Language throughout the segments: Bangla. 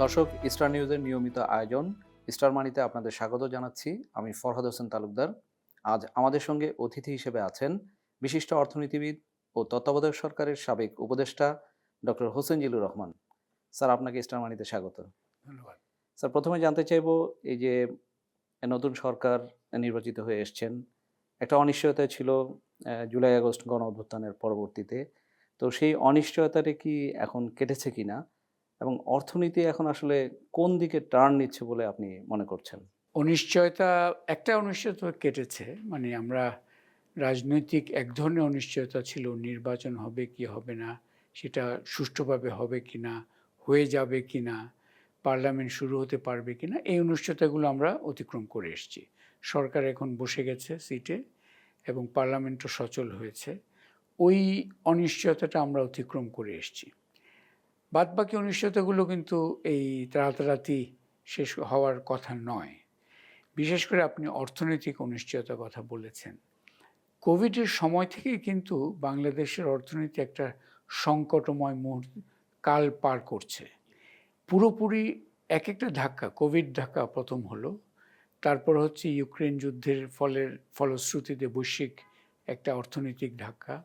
দর্শক, স্টার নিউজের নিয়মিত আয়োজন স্টার মানিতে আপনাদের স্বাগত জানাচ্ছি। আমি ফরহাদ হোসেন তালুকদার। আজ আমাদের সঙ্গে অতিথি হিসেবে আছেন বিশিষ্ট অর্থনীতিবিদ ও তত্ত্বাবধায়ক সরকারের সাবেক উপদেষ্টা ডক্টর হোসেন জিল্লুর রহমান। স্যার, আপনাকে স্টার মানিতে স্বাগত। ধন্যবাদ। স্যার, প্রথমে জানতে চাইব, এই যে নতুন সরকার নির্বাচিত হয়ে এসছেন, একটা অনিশ্চয়তা ছিল জুলাই আগস্ট গণ অভ্যুত্থানের পরবর্তীতে। তো সেই অনিশ্চয়তাটা কি এখন কেটেছে কিনা, এবং অর্থনীতি এখন আসলে কোন দিকে টার্ন নিচ্ছে বলে আপনি মনে করছেন? একটা অনিশ্চয়তা কেটেছে। মানে আমরা রাজনৈতিক এক ধরনের অনিশ্চয়তা ছিল, নির্বাচন হবে কি হবে না, সেটা সুষ্ঠুভাবে হবে কিনা, হয়ে যাবে কিনা, পার্লামেন্ট শুরু হতে পারবে কিনা, এই অনিশ্চয়তাগুলো আমরা অতিক্রম করে এসেছি। সরকার এখন বসে গেছে সিটে এবং পার্লামেন্টও সচল হয়েছে। ওই অনিশ্চয়তাটা আমরা অতিক্রম করে এসেছি। বাদবাকি অনিশ্চয়তাগুলো কিন্তু এই রাতারাতি শেষ হওয়ার কথা নয়। বিশেষ করে আপনি অর্থনৈতিক অনিশ্চয়তার কথা বলেছেন। কোভিডের সময় থেকেই কিন্তু বাংলাদেশের অর্থনীতি একটা সংকটময় কাল পার করছে। পুরোপুরি একটা ধাক্কা, কোভিড ধাক্কা প্রথম হলো। তারপর হচ্ছে ইউক্রেন যুদ্ধের ফলশ্রুতিতে বৈশ্বিক একটা অর্থনৈতিক ধাক্কা।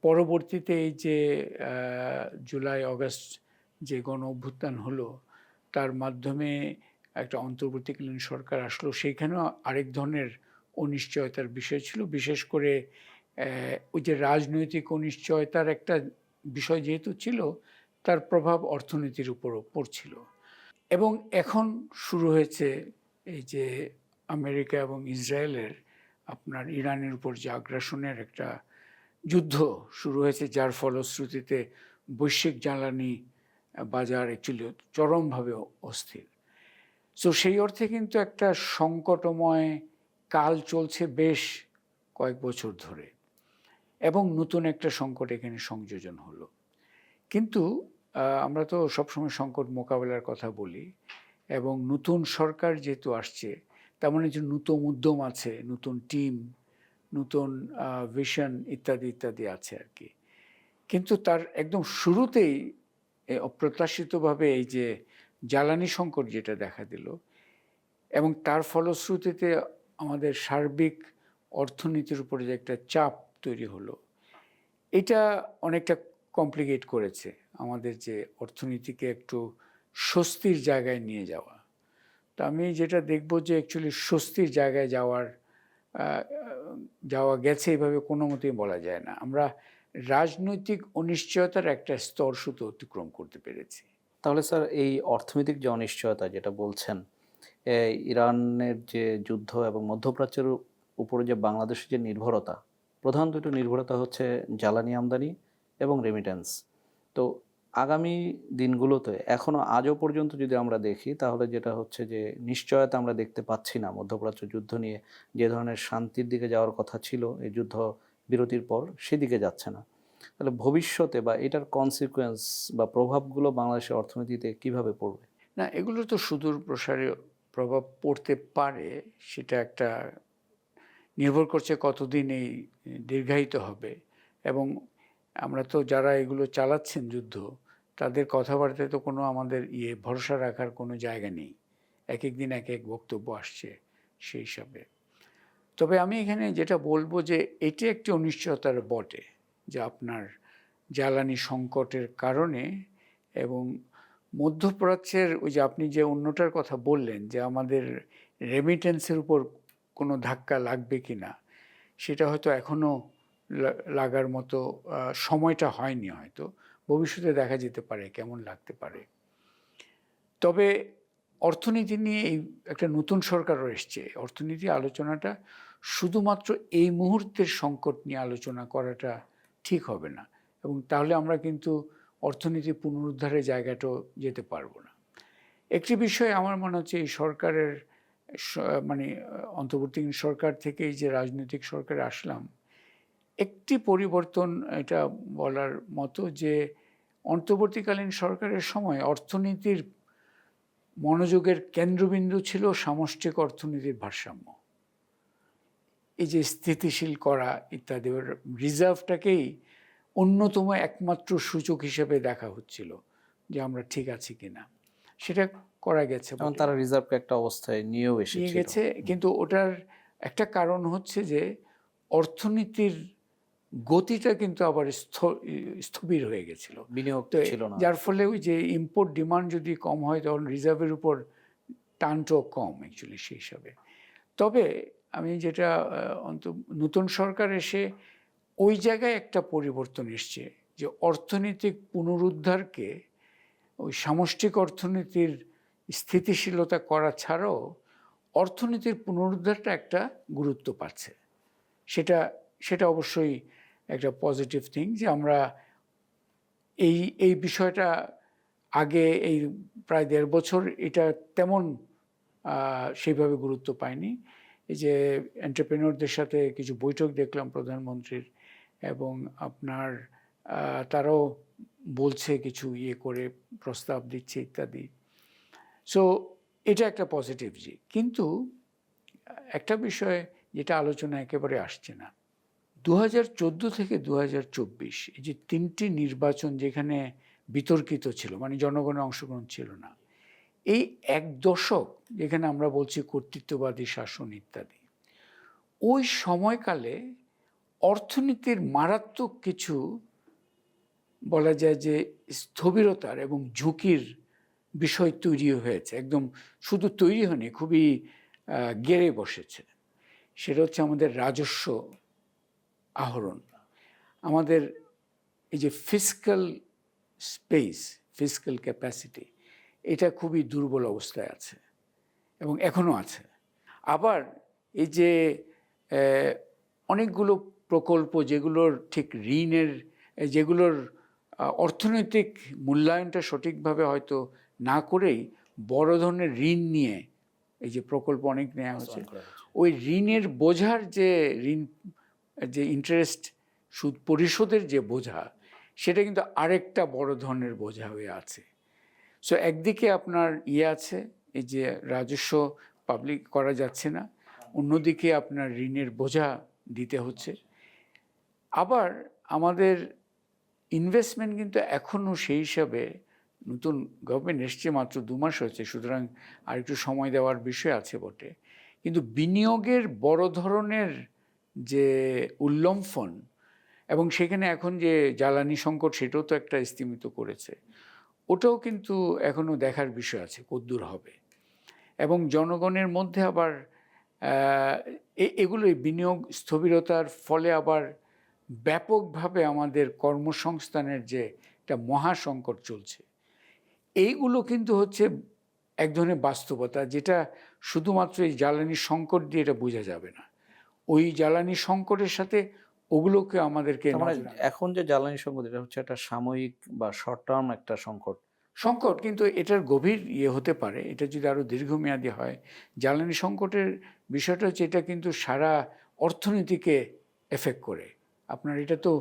পরবর্তীতে এই যে জুলাই অগাস্ট যে গণ অভ্যুত্থান হলো, তার মাধ্যমে একটা অন্তর্বর্তীকালীন সরকার আসলো, সেইখানেও আরেক ধরনের অনিশ্চয়তার বিষয় ছিল। বিশেষ করে ওই যে রাজনৈতিক অনিশ্চয়তার একটা বিষয় যেহেতু ছিল, তার প্রভাব অর্থনীতির উপরও পড়ছিল। এবং এখন শুরু হয়েছে এই যে আমেরিকা এবং ইসরায়েলের আপনার ইরানের উপর যে আগ্রাসনের একটা যুদ্ধ শুরু হয়েছে, যার ফলশ্রুতিতে বৈশ্বিক জ্বালানি বাজার অ্যাকচুয়ালি চরমভাবে অস্থির। সো সেই অর্থে কিন্তু একটা সংকটময় কাল চলছে বেশ কয়েক বছর ধরে, এবং নতুন একটা সংকট এখানে সংযোজন হলো। কিন্তু আমরা তো সবসময় সংকট মোকাবেলার কথা বলি, এবং নতুন সরকার যেহেতু আসছে, তার মানে যে নতুন উদ্যম আছে, নতুন টিম, নতুন ভিশন ইত্যাদি ইত্যাদি আছে আর কি। কিন্তু তার একদম শুরুতেই অপ্রত্যাশিতভাবে এই যে জ্বালানি সংকট যেটা দেখা দিল, এবং তার ফলশ্রুতিতে আমাদের সার্বিক অর্থনীতির উপরে যে একটা চাপ তৈরি হলো, এটা অনেকটা কমপ্লিকেট করেছে আমাদের যে অর্থনীতিকে একটু স্বস্তির জায়গায় নিয়ে যাওয়া। তো আমি যেটা দেখব যে অ্যাকচুয়ালি স্বস্তির জায়গায় যাওয়া গেছে এভাবে কোনো মতেই বলা যায় না। আমরা রাজনৈতিক অনিশ্চয়তার একটা স্তর শুধু অতিক্রম করতে পেরেছি। তাহলে স্যার, এই অর্থনৈতিক যে অনিশ্চয়তা যেটা বলছেন, ইরানের যে যুদ্ধ এবং মধ্যপ্রাচ্যের উপরে যে বাংলাদেশের যে নির্ভরতা, প্রধান দুটো নির্ভরতা হচ্ছে জ্বালানি আমদানি এবং রেমিটেন্স। তো আগামী দিনগুলোতে এখনও আজও পর্যন্ত যদি আমরা দেখি, তাহলে যেটা হচ্ছে যে নিশ্চয়তা আমরা দেখতে পাচ্ছি না। মধ্যপ্রাচ্য যুদ্ধ নিয়ে যে ধরনের শান্তির দিকে যাওয়ার কথা ছিল এই যুদ্ধ বিরতির পর, সেদিকে যাচ্ছে না। তাহলে ভবিষ্যতে বা এটার কনসিকুয়েন্স বা প্রভাবগুলো বাংলাদেশের অর্থনীতিতে কিভাবে পড়বে? না, এগুলো তো সুদূর প্রসারী প্রভাব পড়তে পারে। সেটা একটা নির্ভর করছে কতদিন এই দীর্ঘায়িত হবে। এবং আমরা তো যারা এগুলো চালাচ্ছেন যুদ্ধ, তাদের কথাবার্তায় তো কোনো আমাদের ভরসা রাখার কোনো জায়গা নেই। একেক দিন একেক বক্তব্য আসছে সেই হিসাবে। তবে আমি এখানে যেটা বলবো যে এটি একটি অনিশ্চয়তার বটে, যে আপনার জ্বালানি সংকটের কারণে, এবং মধ্যপ্রাচ্যের ওই যে আপনি যে অন্যটার কথা বললেন যে আমাদের রেমিটেন্সের উপর কোনো ধাক্কা লাগবে কি না, সেটা হয়তো এখনও লাগার মতো সময়টা হয়নি। হয়তো ভবিষ্যতে দেখা যেতে পারে কেমন লাগতে পারে। তবে অর্থনীতি নিয়ে এই একটা নতুন সরকারও এসছে। অর্থনীতি আলোচনাটা শুধুমাত্র এই মুহূর্তের সংকট নিয়ে আলোচনা করাটা ঠিক হবে না, এবং তাহলে আমরা কিন্তু অর্থনীতি পুনরুদ্ধারের জায়গাটাও যেতে পারবো না। একটি বিষয় আমার মনে হচ্ছে এই সরকারের মানে অন্তর্বর্তীকালীন সরকার থেকে এই যে রাজনৈতিক সরকারে আসলাম, একটি পরিবর্তন এটা বলার মতো যে অন্তর্বর্তীকালীন সরকারের সময় অর্থনীতির মনোযোগের কেন্দ্রবিন্দু ছিল সামষ্টিক অর্থনীতির ভারসাম্য, এই যে স্থিতিশীল করা ইত্যাদি। রিজার্ভটাকেই অন্যতম একমাত্র সূচক হিসেবে দেখা হচ্ছিল যে আমরা ঠিক আছি কিনা। সেটা করা গেছে এবং বটে। তারা রিজার্ভকে একটা অবস্থায় নিয়েও নিয়ে এসেছিল। গেছে, কিন্তু ওটার একটা কারণ হচ্ছে যে অর্থনীতির গতিটা কিন্তু আবার স্থবির হয়ে গেছিল। বিনিয়োগ তো ছিল না। যার ফলে ওই যে ইম্পোর্ট ডিমান্ড যদি কম হয় তখন রিজার্ভের উপর টানটাও কম অ্যাকচুয়ালি সেই হিসাবে। তবে আমি যেটা নতুন সরকার এসে ওই জায়গায় একটা পরিবর্তন এসছে যে অর্থনৈতিক পুনরুদ্ধারকে ওই সামষ্টিক অর্থনীতির স্থিতিশীলতা করা ছাড়াও অর্থনীতির পুনরুদ্ধারটা একটা গুরুত্ব পাচ্ছে। সেটা সেটা অবশ্যই একটা পজিটিভ থিং যে আমরা এই এই বিষয়টা আগে এই প্রায় ১.৫ বছর এটা তেমন সেইভাবে গুরুত্ব পায়নি। এই যে এন্টারপ্রেনিয়রদের সাথে কিছু বৈঠক দেখলাম প্রধানমন্ত্রীর, এবং আপনার তারাও বলছে কিছু ইয়ে করে প্রস্তাব দিচ্ছে ইত্যাদি। সো এটা একটা পজিটিভ দিক। কিন্তু একটা বিষয় যেটা আলোচনা একেবারে আসছে না, ২০১৪ থেকে ২০২৪ এই যে ৩টি নির্বাচন যেখানে বিতর্কিত ছিল, মানে জনগণের অংশগ্রহণ ছিল না, এই ১ দশক যেখানে আমরা বলছি কর্তৃত্ববাদী শাসন ইত্যাদি, ওই সময়কালে অর্থনীতির মারাত্মক কিছু বলা যায় যে স্থবিরতার এবং ঝুঁকির বিষয় তৈরি হয়েছে। একদম শুধু তৈরি হয়নি, খুবই গেড়ে বসেছে। সেটা হচ্ছে আমাদের রাজস্ব আহরণ, আমাদের এই যে ফিসক্যাল স্পেস, ফিসক্যাল ক্যাপাসিটি, এটা খুবই দুর্বল অবস্থায় আছে এবং এখনও আছে। আবার এই যে অনেকগুলো প্রকল্প যেগুলোর ঠিক ঋণের, যেগুলোর অর্থনৈতিক মূল্যায়নটা সঠিকভাবে হয়তো না করেই বড় ধরনের ঋণ নিয়ে এই যে প্রকল্প অনেক নেওয়া হচ্ছে, ওই ঋণের বোঝার যে যে ইন্টারেস্ট সুদ পরিশোধের যে বোঝা, সেটা কিন্তু আরেকটা বড় ধরনের বোঝা হয়ে আছে। সো একদিকে আপনার আছে, এই যে রাজস্ব পাবলিক করা যাচ্ছে না, অন্যদিকে আপনার ঋণের বোঝা দিতে হচ্ছে। আবার আমাদের ইনভেস্টমেন্ট কিন্তু এখনও সেই হিসাবে, নতুন গভর্নমেন্ট এসছে মাত্র ২ মাস হয়েছে, সুতরাং আর একটু সময় দেওয়ার বিষয় আছে বটে, কিন্তু বিনিয়োগের বড় ধরনের যে উল্লম্ফন, এবং সেখানে এখন যে জ্বালানি সংকট সেটাও তো একটা স্তিমিত করেছে, ওটাও কিন্তু এখনও দেখার বিষয় আছে কদ্দূর হবে। এবং জনগণের মধ্যে আবার এগুলোই বিনিয়োগ স্থবিরতার ফলে আবার ব্যাপকভাবে আমাদের কর্মসংস্থানের যে একটা মহাসংকট চলছে, এইগুলো কিন্তু হচ্ছে এক ধরনের বাস্তবতা, যেটা শুধুমাত্র এই জ্বালানি সংকট দিয়ে এটা বোঝা যাবে না। ওই জ্বালানি সংকটের সাথে ওগুলোকে আমাদেরকে মানে এখন যে জ্বালানি সংকট, এটা হচ্ছে একটা সাময়িক বা শর্ট টার্ম একটা সংকট, কিন্তু এটার গভীর হতে পারে, এটা যদি আরও দীর্ঘমেয়াদী হয়। জ্বালানি সংকটের বিষয়টা হচ্ছে এটা কিন্তু সারা অর্থনীতিকে এফেক্ট করে। আপনার এটা তো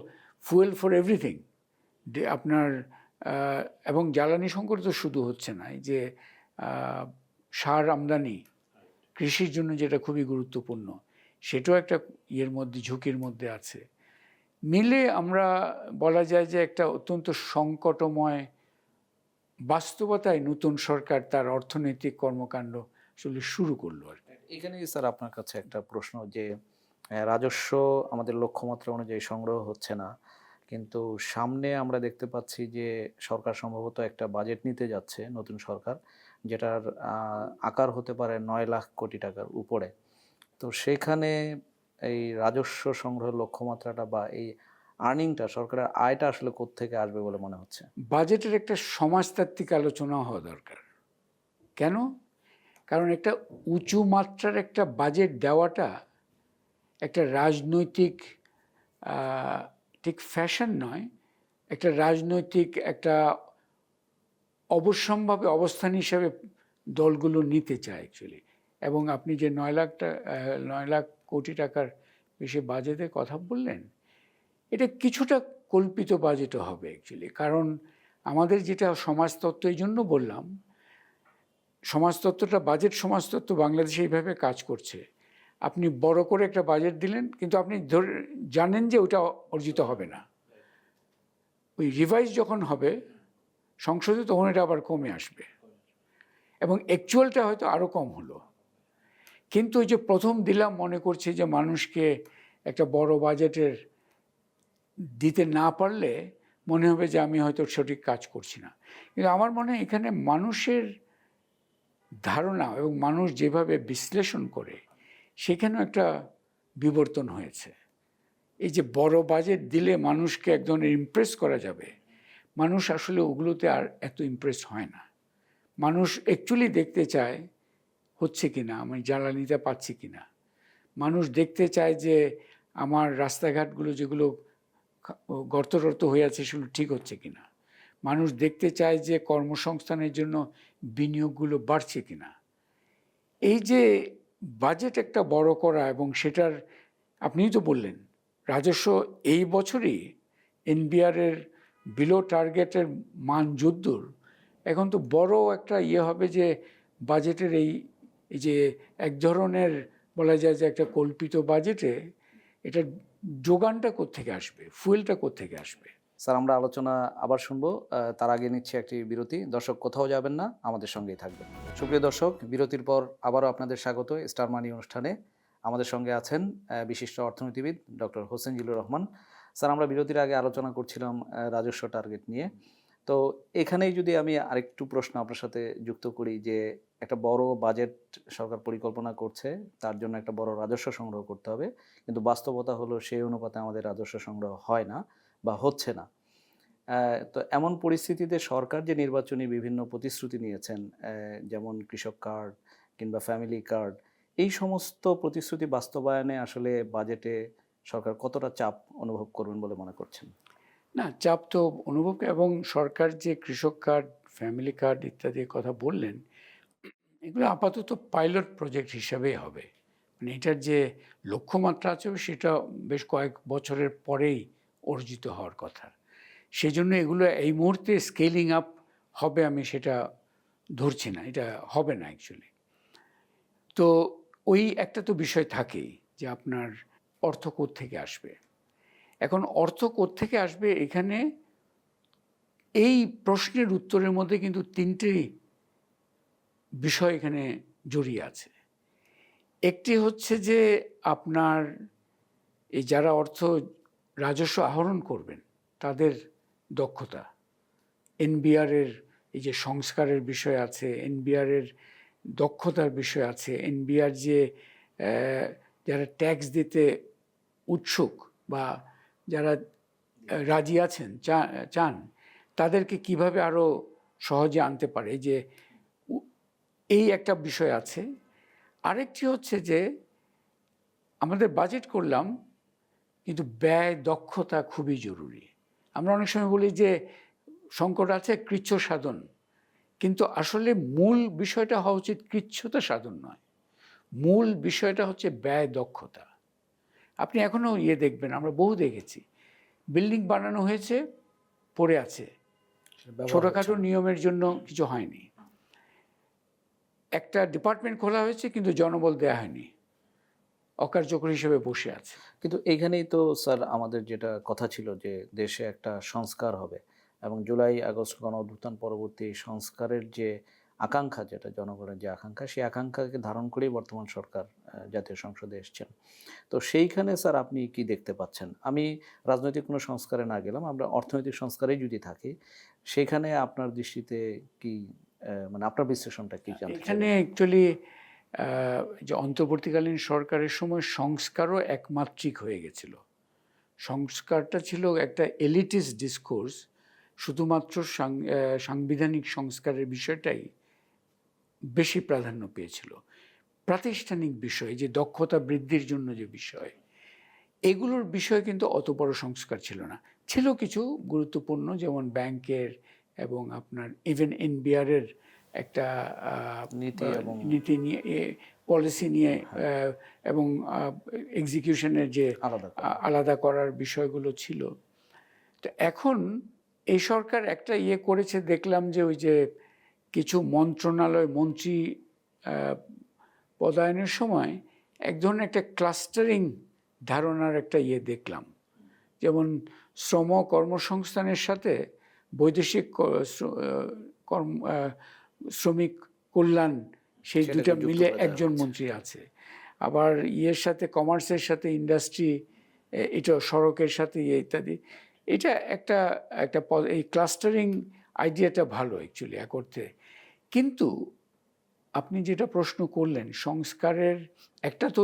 ফুয়েল ফর এভরিথিং আপনার, এবং জ্বালানি সংকট তো শুধু হচ্ছে না, এই যে সার আমদানি কৃষির জন্য যেটা খুবই গুরুত্বপূর্ণ, সেটাও একটা মধ্যে, ঝুঁকির মধ্যে আছে। মিলে আমরা বলা যায় যে একটা অত্যন্ত সংকটময় বাস্তবতায় নতুন সরকার তার অর্থনৈতিক কর্মকাণ্ড আসলে শুরু করলো আর কি। এখানেই স্যার আপনার কাছে একটা প্রশ্ন যে রাজস্ব আমাদের লক্ষ্যমাত্রা অনুযায়ী সংগ্রহ হচ্ছে না, কিন্তু সামনে আমরা দেখতে পাচ্ছি যে সরকার সম্ভবত একটা বাজেট নিতে যাচ্ছে, নতুন সরকার, যেটার আকার হতে পারে ৯ লাখ কোটি টাকার উপরে। তো সেখানে এই রাজস্ব সংগ্রহের লক্ষ্যমাত্রাটা বা এই আর্নিংটা, সরকারের আয়টা আসলে কোত্থেকে আসবে বলে মনে হচ্ছে? বাজেটের একটা সমাজতাত্ত্বিক আলোচনা হওয়া দরকার। কেন? কারণ একটা উঁচু মাত্রার একটা বাজেট দেওয়াটা একটা রাজনৈতিক ঠিক ফ্যাশন নয়, একটা রাজনৈতিক একটা অবশ্যম্ভাবী অবস্থান হিসাবে দলগুলো নিতে চায় অ্যাকচুয়ালি। এবং আপনি যে ৯ লাখ কোটি টাকার বেশি বাজেটের কথা বললেন, এটা কিছুটা কল্পিত বাজেটও হবে অ্যাকচুয়ালি। কারণ আমাদের যেটা সমাজতত্ত্ব, এই জন্য বললাম সমাজতত্ত্বটা, বাজেট সমাজতত্ত্ব বাংলাদেশে এইভাবে কাজ করছে। আপনি বড় করে একটা বাজেট দিলেন, কিন্তু আপনি জানেন যে ওটা অর্জিত হবে না। ওই রিভাইজ যখন হবে সংসদে, তখন এটা আবার কমে আসবে। এবং অ্যাকচুয়ালটা হয়তো আরও কম হলো। কিন্তু ওই যে প্রথম দিলাম মনে করছি যে মানুষকে একটা বড় বাজেটের দিতে না পারলে মনে হবে যে আমি হয়তো সঠিক কাজ করছি না। কিন্তু আমার মনে হয় এখানে মানুষের ধারণা এবং মানুষ যেভাবে বিশ্লেষণ করে সেখানেও একটা বিবর্তন হয়েছে। এই যে বড় বাজেট দিলে মানুষকে এক ধরনের ইমপ্রেস করা যাবে, মানুষ আসলে ওগুলোতে আর এত ইমপ্রেস হয় না। মানুষ অ্যাকচুয়ালি দেখতে চায় হচ্ছে কিনা, আমি জ্বালানিটা পাচ্ছি কিনা। মানুষ দেখতে চায় যে আমার রাস্তাঘাটগুলো যেগুলো গর্ত টর্ত হয়ে আছে সেগুলো ঠিক হচ্ছে কিনা। মানুষ দেখতে চায় যে কর্মসংস্থানের জন্য বিনিয়োগগুলো বাড়ছে কিনা। এই যে বাজেট একটা বড় করা এবং সেটার, আপনিই তো বললেন রাজস্ব এই বছরই এনবিআরের বিলো টার্গেটের মান যদ্দূর, এখন তো বড় একটা হবে যে বাজেটের এই যে এক ধরনের বলা যায় যে একটা কল্পিত বাজেটে এটার যোগানটা কোত্থেকে আসবে, ফুয়েলটা কোত্থেকে আসবে। স্যার, আমরা আলোচনা আবার শুনবো। তার আগে নিচ্ছে একটি বিরতি। দর্শক কোথাও যাবেন না, আমাদের সঙ্গেই থাকবেন। সুপ্রিয় দর্শক, বিরতির পর আবারও আপনাদের স্বাগত স্টার মানি অনুষ্ঠানে। আমাদের সঙ্গে আছেন বিশিষ্ট অর্থনীতিবিদ ডক্টর হোসেন জিল্লুর রহমান। স্যার, আমরা বিরতির আগে আলোচনা করছিলাম রাজস্ব টার্গেট নিয়ে। তো এখানেই যদি আমি আরেকটু প্রশ্ন আপনার সাথে যুক্ত করি যে একটা বড় বাজেট সরকার পরিকল্পনা করছে, তার জন্য একটা বড় রাজস্ব সংগ্রহ করতে হবে, কিন্তু বাস্তবতা হলো সেই অনুপাতে আমাদের রাজস্ব সংগ্রহ হয় না বা হচ্ছে না। তো এমন পরিস্থিতিতে সরকার যে নির্বাচনী বিভিন্ন প্রতিশ্রুতি নিয়েছেন, যেমন কৃষক কার্ড কিংবা ফ্যামিলি কার্ড, এই সমস্ত প্রতিশ্রুতি বাস্তবায়নে আসলে বাজেটে সরকার কতটা চাপ অনুভব করবেন বলে মনে করছেন? না, চাপ তো অনুভব, এবং সরকার যে কৃষক কার্ড, ফ্যামিলি কার্ড ইত্যাদির কথা বললেন, এগুলো আপাতত পাইলট প্রজেক্ট হিসাবেই হবে। মানে এটার যে লক্ষ্যমাত্রা আছে সেটা বেশ কয়েক বছরের পরেই অর্জিত হওয়ার কথা। সেজন্য এগুলো এই মুহূর্তে স্কেলিং আপ হবে আমি সেটা ধরছি না, এটা হবে না অ্যাকচুয়ালি। তো ওই একটা তো বিষয় থাকেই যে আপনার অর্থ কোত্থেকে আসবে। এখন অর্থ কোত্থেকে আসবে, এখানে এই প্রশ্নের উত্তরের মধ্যে কিন্তু তিনটে বিষয় এখানে জড়িয়ে আছে। একটি হচ্ছে যে আপনার এই যারা রাজস্ব আহরণ করবেন তাদের দক্ষতা, এনবিআরের এই যে সংস্কারের বিষয় আছে, এনবিআরের দক্ষতার বিষয় আছে, এনবিআর যে যারা ট্যাক্স দিতে উৎসুক বা যারা রাজি আছেন, চান, তাদেরকে কিভাবে আরও সহজে আনতে পারে, যে এই একটা বিষয় আছে। আরেকটি হচ্ছে যে আমাদের বাজেট করলাম কিন্তু ব্যয় দক্ষতা খুবই জরুরি। আমরা অনেক সময় বলি যে সংকট আছে কৃচ্ছ সাধন, কিন্তু আসলে মূল বিষয়টা হওয়া উচিত কৃচ্ছতা সাধন নয়, মূল বিষয়টা হচ্ছে ব্যয় দক্ষতা। আপনি এখনও দেখবেন, আমরা বহু দেখেছি বিল্ডিং বানানো হয়েছে, পড়ে আছে, ছোটোখাটো নিয়মের জন্য কিছু হয়নি। একটা ডিপার্টমেন্ট খোলা হয়েছে কিন্তু জনবল দেয়া হয়নি, অকার্যকর হিসেবে বসে আছে। কিন্তু এইখানেই তো স্যার আমাদের যেটা কথা ছিল যে দেশে একটা সংস্কার হবে, এবং জুলাই আগস্ট গণ অভ্যুত্থান পরবর্তী সংস্কারের যে আকাঙ্ক্ষা, যেটা জনগণের যে আকাঙ্ক্ষা, সেই আকাঙ্ক্ষাকে ধারণ করেই বর্তমান সরকার জাতীয় সংসদে এসছেন। তো সেইখানে স্যার আপনি কি দেখতে পাচ্ছেন? আমি রাজনৈতিক কোনো সংস্কারে না গেলাম, আমরা অর্থনৈতিক সংস্কারেই যদি থাকি, সেখানে আপনার দৃষ্টিতে কি মানে আপনার বিশ্লেষণটা কি জানতে চাইব? এখানে অ্যাকচুয়ালি যে অন্তর্বর্তীকালীন সরকারের সময় সংস্কারও একমাত্রিক হয়ে গেছিল। সংস্কারটা ছিল একটা এলিটিস্ট ডিসকোর্স, শুধুমাত্র সাংবিধানিক সংস্কারের বিষয়টাই বেশি প্রাধান্য পেয়েছিল। প্রাতিষ্ঠানিক বিষয়, যে দক্ষতা বৃদ্ধির জন্য যে বিষয়, এগুলোর বিষয়ে কিন্তু অত বড় সংস্কার ছিল না। ছিল কিছু গুরুত্বপূর্ণ, যেমন ব্যাংকের এবং আপনার ইভেন এনবিআরের একটা নীতি নিয়ে, পলিসি নিয়ে, এবং এক্সিকিউশনের যে আলাদা করার বিষয়গুলো ছিল। তো এখন এই সরকার একটা করেছে, দেখলাম যে ওই যে কিছু মন্ত্রণালয় মন্ত্রী পদায়নের সময় এক ধরনের একটা ক্লাস্টারিং ধারণার একটা দেখলাম। যেমন শ্রম কর্মসংস্থানের সাথে বৈদেশিক শ্রমিক কল্যাণ, সেই সেটাকে দুটা যুক্ত মিলে করে দেওয়া একজন হচ্ছে। মন্ত্রী আছে। আবার ইয়ের সাথে, কমার্সের সাথে ইন্ডাস্ট্রি, এটা সড়কের সাথে ইয়ে ইত্যাদি। এটা একটা একটা এই ক্লাস্টারিং আইডিয়াটা ভালো অ্যাকচুয়ালি করতে। কিন্তু আপনি যেটা প্রশ্ন করলেন সংস্কারের, একটা তো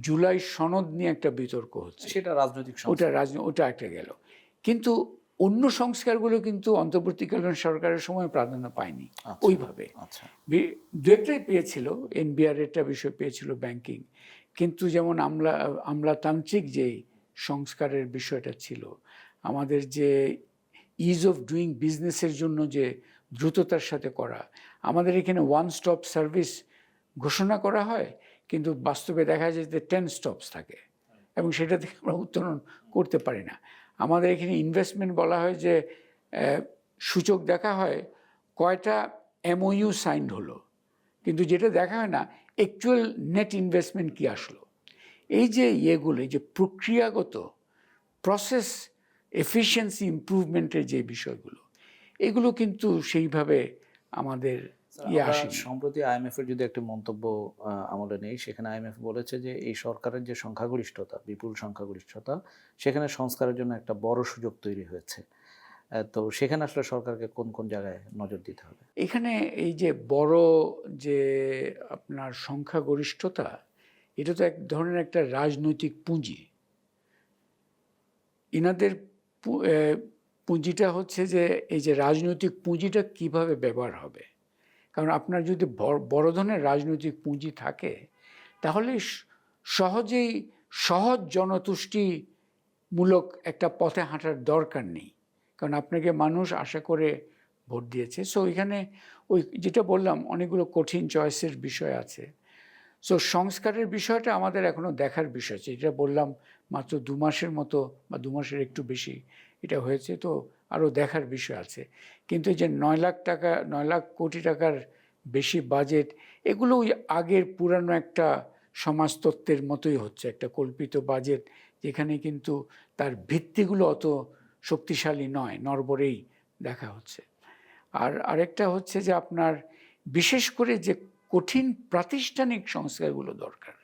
জুলাই সনদ নিয়ে একটা বিতর্ক হচ্ছে, সেটা রাজনৈতিক ওটা সংস্কার। ওটা একটা গেল। কিন্তু অন্য সংস্কারগুলো কিন্তু অন্তর্বর্তীকালীন সরকারের সময় প্রাধান্য পায়নি আচ্ছা, ওইভাবে। আচ্ছা। দু একটাই পেয়েছিল, এনবিআর একটা বিষয় পেয়েছিল, ব্যাংকিং। কিন্তু যেমন আমলাতান্ত্রিক যে সংস্কারের বিষয়টা ছিল, আমাদের যে ইজ অফ ডুইং বিজনেসের জন্য যে দ্রুততার সাথে করা, আমাদের এখানে ওয়ান স্টপ সার্ভিস ঘোষণা করা হয়, কিন্তু বাস্তবে দেখা যায় যে 10 স্টপস থাকে এবং সেটা থেকে আমরা উত্তরণ করতে পারি না। আমাদের এখানে ইনভেস্টমেন্ট বলা হয় যে সূচক দেখা হয় কয়টা এমওইউ সাইন্ড হলো, কিন্তু যেটা দেখা হয় না অ্যাকচুয়াল নেট ইনভেস্টমেন্ট কি আসলো। এই যে ইয়েগুলো, এই যে প্রক্রিয়াগত প্রসেস এফিসিয়েন্সি ইমপ্রুভমেন্টের যে বিষয়গুলো, এগুলো কিন্তু সেইভাবে আমাদের আমরা আসেনি। সম্প্রতি আইএমএফ এর যদি একটা মন্তব্য আমলে নেই, সেখানে আইএমএফ বলেছে যে এই সরকারের যে সংখ্যাগরিষ্ঠতা, বিপুল সংখ্যাগরিষ্ঠতা, সেখানে সংস্কারের জন্য একটা বড় সুযোগ তৈরি হয়েছে। তো সেখানে আসলে সরকারকে কোন কোন জায়গায় নজর দিতে হবে? এখানে এই যে বড় যে আপনার সংখ্যাগরিষ্ঠতা, এটা তো এক ধরনের একটা রাজনৈতিক পুঁজি। ইনাদের পুঁজিটা হচ্ছে যে এই যে রাজনৈতিক পুঁজিটা কিভাবে ব্যবহার হবে। কারণ আপনার যদি বড় ধরনের রাজনৈতিক পুঁজি থাকে, তাহলে সহজেই সহজ জনতুষ্টিমূলক একটা পথে হাঁটার দরকার নেই, কারণ আপনাকে মানুষ আশা করে ভোট দিয়েছে। সো এখানে ওই যেটা বললাম, অনেকগুলো কঠিন চয়েসের বিষয় আছে। সো সংস্কারের বিষয়টা আমাদের এখনও দেখার বিষয় আছে। যেটা বললাম, মাত্র 2 মাসের মতো বা 2 মাসের একটু বেশি এটা হয়েছে, তো আরও দেখার বিষয় আছে। কিন্তু এই যে 9 লাখ কোটি টাকার বেশি বাজেট, এগুলো ওই আগের পুরানো একটা সমাজতত্ত্বের মতোই হচ্ছে, একটা কল্পিত বাজেট, যেখানে কিন্তু তার ভিত্তিগুলো অত শক্তিশালী নয়, নড়বড়েই দেখা হচ্ছে। আর আরেকটা হচ্ছে যে আপনার বিশেষ করে যে কঠিন প্রাতিষ্ঠানিক সংস্কারগুলো দরকার,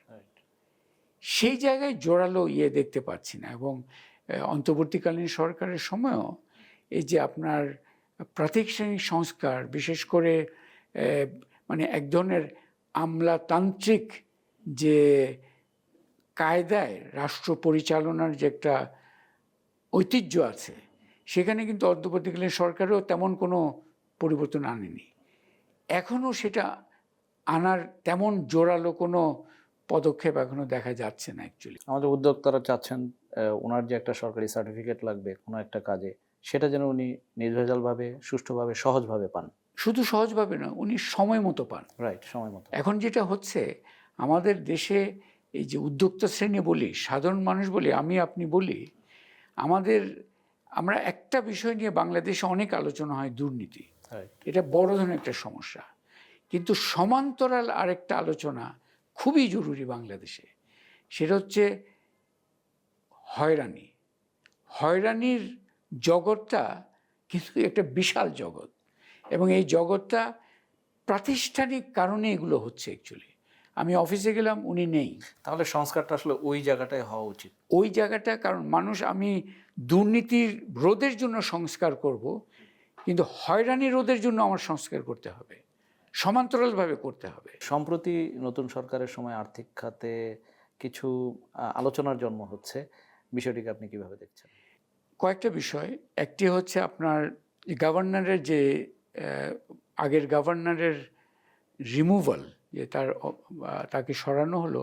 সেই জায়গায় জোরালো দেখতে পাচ্ছি না। এবং অন্তর্বর্তীকালীন সরকারের সময়ও এই যে আপনার প্রাতিষ্ঠানিক সংস্কার, বিশেষ করে মানে এক ধরনের আমলাতান্ত্রিক যে কায়দায় রাষ্ট্র পরিচালনার যে একটা ঐতিহ্য আছে, সেখানে কিন্তু অন্তর্বর্তীকালীন সরকারও তেমন কোনো পরিবর্তন আনেনি। এখনও সেটা আনার তেমন জোরালো কোনো পদক্ষেপ এখনো দেখা যাচ্ছে না অ্যাকচুয়ালি। আমাদের উদ্যোক্তারা চাচ্ছেন ওনার যে একটা সরকারি সার্টিফিকেট লাগবে কোনো একটা কাজে, সেটা যেন উনি নির্ভেজালভাবে, সুষ্ঠুভাবে, সহজভাবে পান। শুধু সহজভাবে না, উনি সময় মতো পান। রাইট, সময় মতো। এখন যেটা হচ্ছে, আমাদের দেশে এই যে উদ্যোক্তা শ্রেণী বলি, সাধারণ মানুষ বলি, আমি আপনি বলি, আমরা একটা বিষয় নিয়ে বাংলাদেশে অনেক আলোচনা হয়, দুর্নীতি। এটা বড় ধরনের একটা সমস্যা। কিন্তু সমান্তরাল আরেকটা আলোচনা খুবই জরুরি বাংলাদেশে, সেটা হচ্ছে হয়রানি। হয়রানির জগৎটা কিন্তু একটা বিশাল জগৎ, এবং এই জগৎটা প্রাতিষ্ঠানিক কারণে এগুলো হচ্ছে অ্যাকচুয়ালি। আমি অফিসে গেলাম, উনি নেই। তাহলে সংস্কারটা আসলে ওই জায়গাটায় হওয়া উচিত। ওই জায়গাটা, কারণ আমি দুর্নীতির রোধের জন্য সংস্কার করব, কিন্তু হয়রানি রোধের জন্য আমার সংস্কার করতে হবে, সমান্তরালভাবে করতে হবে। সম্প্রতি নতুন সরকারের সময় আর্থিক খাতে কিছু আলোচনার জন্ম হচ্ছে, বিষয়টিকে আপনি কিভাবে দেখছেন? কয়েকটা বিষয়। একটি হচ্ছে আপনার গভর্নরের যে আগের গভর্নরের রিমুভাল, যে তাকে সরানো হলো,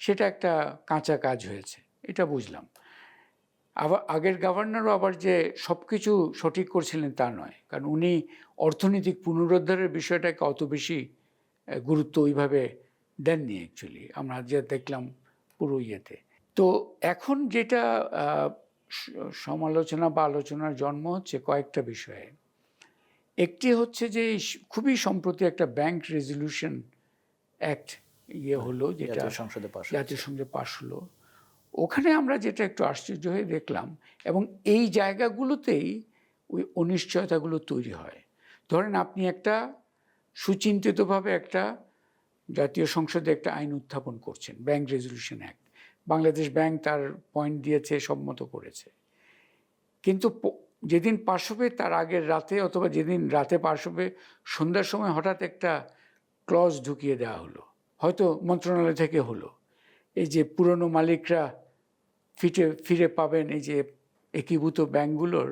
সেটা একটা কাঁচা কাজ হয়েছে, এটা বুঝলাম। আবার আগের গভর্নরও আবার যে সব কিছু সঠিক করছিলেন তা নয়, কারণ উনি অর্থনৈতিক পুনরুদ্ধারের বিষয়টাকে অত বেশি গুরুত্ব ওইভাবে দেননি অ্যাকচুয়ালি, আমরা যে দেখলাম পুরো ইয়েতে। তো এখন যেটা সমালোচনা বা আলোচনার জন্ম হচ্ছে কয়েকটা বিষয়ে। একটি হচ্ছে যে খুবই সম্প্রতি একটা ব্যাংক রেজলিউশন অ্যাক্ট হলো, যেটা জাতীয় সংসদে পাশ হলো। ওখানে আমরা যেটা একটু আশ্চর্য হয়ে দেখলাম, এবং এই জায়গাগুলোতেই ওই অনিশ্চয়তাগুলো তৈরি হয়। ধরেন আপনি একটা সুচিন্তিতভাবে একটা জাতীয় সংসদে একটা আইন উত্থাপন করছেন, bank resolution act. Bangladesh bank তার পয়েন্ট দিয়েছে, সম্মত করেছে। কিন্তু যেদিন পাশ হবে তার আগের রাতে, অথবা যেদিন রাতে পাশ হবে সন্ধ্যার সময় হঠাৎ একটা ক্লজ ঢুকিয়ে দেওয়া হলো, হয়তো মন্ত্রণালয় থেকে হলো, এই যে পুরনো মালিকরা ফিরে পাবেন, এই যে একীভূত ব্যাংকগুলোর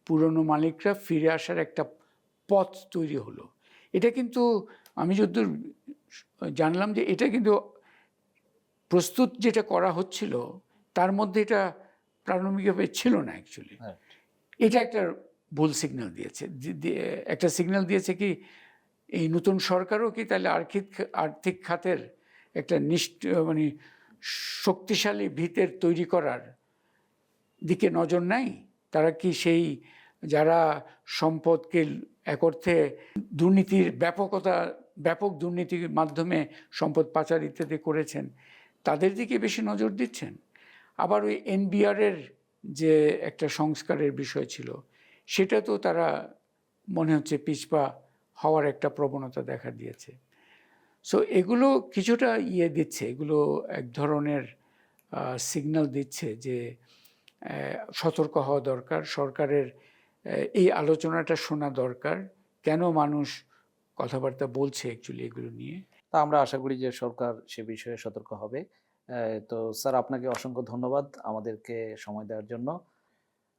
পুরনো মালিকরা ফিরে আসার একটা পথ তৈরি হলো। এটা কিন্তু আমি যতদূর জানলাম যে এটা কিন্তু প্রস্তুত যেটা করা হচ্ছিল তার মধ্যে এটা প্রাথমিকভাবে ছিল না অ্যাকচুয়ালি। এটা একটা ভুল সিগন্যাল দিয়েছে। একটা সিগন্যাল দিয়েছে কি, এই নতুন সরকারও কি তাহলে আর্থিক খাতের একটা মানে শক্তিশালী ভিতের তৈরি করার দিকে নজর নাই? তারা কি সেই যারা সম্পদকে এক অর্থে দুর্নীতির ব্যাপক দুর্নীতির মাধ্যমে সম্পদ পাচার ইত্যাদি করেছেন, তাদের দিকে বেশি নজর দিচ্ছেন? আবার ওই এনবিআরের যে একটা সংস্কারের বিষয় ছিল, সেটা তো তারা মনে হচ্ছে পিছপা হওয়ার একটা প্রবণতা দেখা দিয়েছে। সো এগুলো কিছুটা দিচ্ছে, এগুলো এক ধরনের সিগন্যাল দিচ্ছে যে সতর্ক হওয়া দরকার, সরকারের এই আলোচনাটা শোনা দরকার, কেন মানুষ কথাবার্তা বলছে অ্যাকচুয়ালি এগুলো নিয়ে। তা আমরা আশা করি যে সরকার সে বিষয়ে সতর্ক হবে। তো স্যার, আপনাকে অসংখ্য ধন্যবাদ আমাদেরকে সময় দেওয়ার জন্য।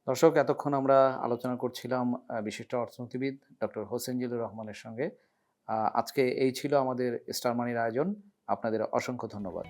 দর্শক, এতক্ষণ আমরা আলোচনা করছিলাম বিশিষ্ট অর্থনীতিবিদ ডক্টর হোসেন জিল্লুর রহমানের সঙ্গে। আজকে এই ছিল আমাদের স্টার মানির আয়োজন। আপনাদের অসংখ্য ধন্যবাদ।